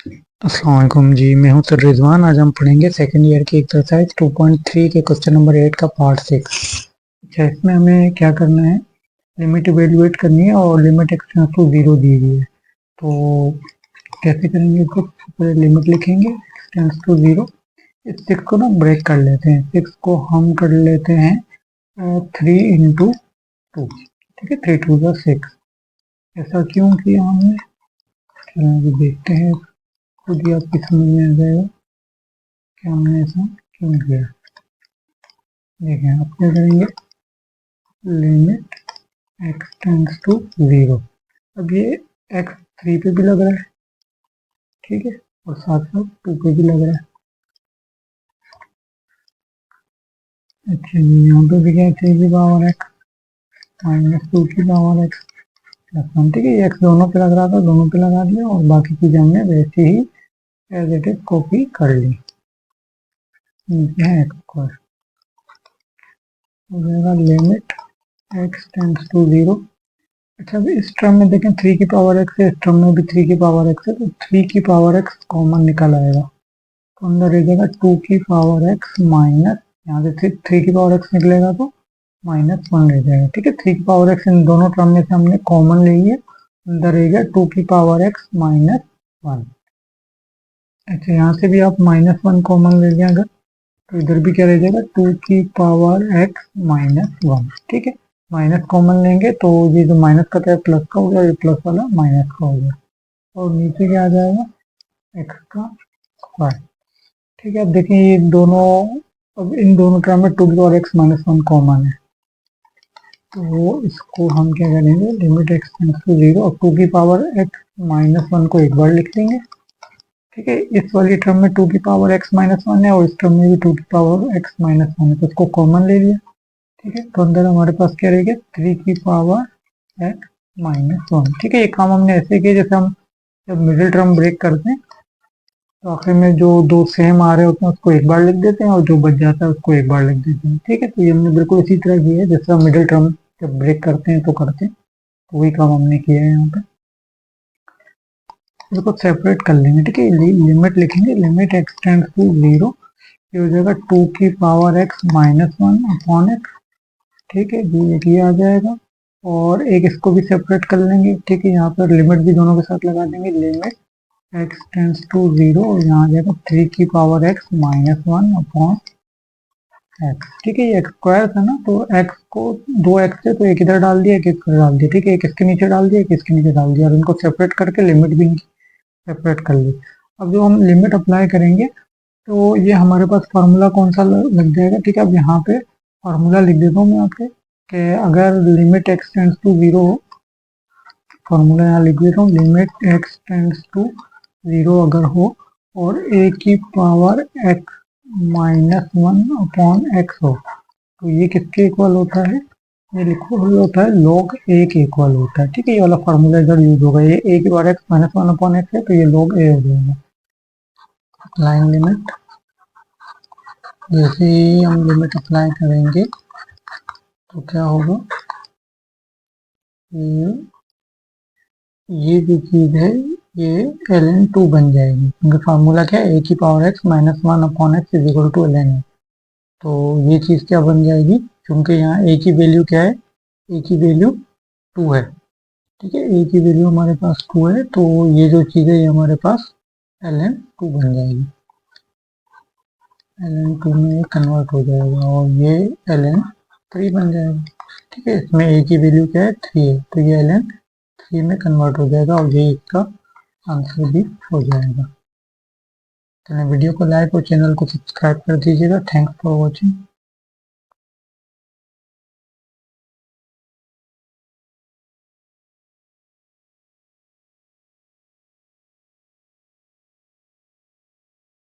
अस्सलाम वालेकुम जी, मैं हूं सर रिजवान। आज हम पढ़ेंगे सेकंड ईयर की एक्सरसाइज 2.3 के क्वेश्चन नंबर 8 का पार्ट 6। अच्छा, इसमें हमें क्या करना है, लिमिट इवेल्युएट करनी है और लिमिट एक्सटेंड्स टू जीरो दी हुई है। तो कैसे करेंगे इसको, पहले लिमिट लिखेंगे एक्सटेंड्स टू जीरो। इस 6 को ना ब्रेक कर लेते हैं, 6 को हम कर लेते हैं 3 इंटू 2। ठीक है, 3 2 6। ऐसा क्यों किया हमने, चलिए अभी देखते हैं, खुद ही आपकी समझ में आ जाएगा कि हमने ऐसा क्यों किया। देखें, आप क्या करेंगे, limit x tends to zero. अब ये एक्स 3 पे भी लग रहा है, ठीक है, और साथ साथ 2 पे भी लग रहा है। अच्छा जी, यहाँ पे भी क्या, 3 की पावर एक्स माइनस 2 की पावर एक्स प्लस 1। ठीक है, ये एक्स दोनों पे लग रहा था, दोनों पे लगा दिया और बाकी चीजें हमने वैसे ही एज इट इज कॉपी कर ली। नीचे है एक्स स्क्वायर, हो जाएगा limit x tends to zero. अच्छा, अभी इस टर्म में देखें 3 की पावर एक्स है, इस टर्म में भी 3 की पावर एक्स है, तो 3 की पावर एक्स कॉमन निकल आएगा, तो अंदर रह जाएगा 2 की पावर एक्स माइनस, यहाँ से 3 की पावर एक्स निकलेगा तो माइनस 1 रह जाएगा। ठीक है, 3 की पावर एक्स इन दोनों टर्म में से हमने कॉमन ले लिया, अंदर रह गया 2 की पावर एक्स माइनस 1। अच्छा, यहाँ से भी आप माइनस 1 कॉमन ले लिया अगर, तो इधर भी क्या रह जाएगा, 2 की पावर एक्स माइनस 1। ठीक है, माइनस कॉमन लेंगे तो ये जो माइनस का था प्लस का हो गया, ये प्लस वाला माइनस का हो गया, और नीचे क्या आ जाएगा, एक्स का स्क्वायर। ठीक है, अब देखिए ये दोनों, अब इन दोनों टर्म में 2 की पावर एक्स माइनस 1 कॉमन है, तो इसको हम क्या करेंगे, limit x tends to zero और 2 की पावर एक्स माइनस 1 को एक बार लिख देंगे। ठीक है, इस वाली टर्म में 2 की पावर एक्स माइनस 1 है और इस टर्म में भी 2 की पावर एक्स माइनस 1 है, तो इसको कॉमन ले लिया। ठीक है, तो अंदर हमारे पास क्या रहेगा, 3 की पावर एक्स माइनस 1। ठीक है, ये काम हमने ऐसे किया जैसे हम जब मिडिल टर्म ब्रेक करते हैं तो आखिर में जो दो सेम आ रहे होते हैं उसको एक बार लिख देते हैं और जो बच जाता है उसको एक बार लिख देते हैं। ठीक है, तो ये हमने बिल्कुल इसी तरह किया है जैसे हम मिडिल टर्म जब ब्रेक करते हैं तो करते हैं, तो वही काम हमने किया है यहाँ पे। इसको सेपरेट कर लेंगे। ठीक है, लिमिट लिखेंगे, limit x tends to zero, ये हो जाएगा 2 की power x minus 1 upon x. ठीक है जी, एक ये आ जाएगा और एक इसको भी सेपरेट कर लेंगे। ठीक है, यहाँ पर लिमिट भी दोनों के साथ लगा देंगे, limit x tends to zero और यहाँ आ जाएगा 3 की power x minus 1 upon x. ठीक है, ये एक्स स्क्वायर था ना, तो एक्स को दो एक्स थे तो एक इधर डाल दिया, एक इधर डाल दिया। ठीक है, एक इसके नीचे डाल दिया, एक इसके नीचे डाल दिया और इनको सेपरेट करके लिमिट भी सेपरेट कर ली। अब जो हम लिमिट अप्लाई करेंगे तो ये हमारे पास फार्मूला कौन सा लग जाएगा। ठीक है, अब यहाँ पे फार्मूला लिख देता हूँ मैं आपके, कि अगर limit x tends to zero हो, फार्मूला यहाँ लिख देता हूँ, limit x tends to zero अगर हो और ए की power x minus 1 upon x हो, तो ये किसके इक्वल होता है, ये लिखो होता है log ए के इक्वल होता है। ठीक है, ये वाला फार्मूला इधर यूज होगा, ये ए की power x minus 1 upon x है तो ये log ए हो जाएगा। लाइन लिमिट, जैसे ही हम लिमिट अप्लाई करेंगे तो क्या होगा, ये जो चीज है ये ln2 बन जाएगी, क्योंकि फार्मूला क्या है, ए की power x minus 1 upon x is equal to ln है। तो ये चीज क्या बन जाएगी, क्योंकि यहाँ ए की वैल्यू क्या है, ए की वैल्यू 2 है। ठीक है, ए की वैल्यू हमारे पास 2 है, तो ये जो चीज है ये हमारे पास ln2 बन जाएगी, ln2 में कन्वर्ट हो जाएगा और ये ln3 बन जाएगा। ठीक है, इसमें ए की वैल्यू क्या है, 3 है, तो ये ln3 में कन्वर्ट हो जाएगा और ये इसका आंसर भी हो जाएगा। चलिए, वीडियो को लाइक और चैनल को सब्सक्राइब कर दीजिएगा। Thanks for watching.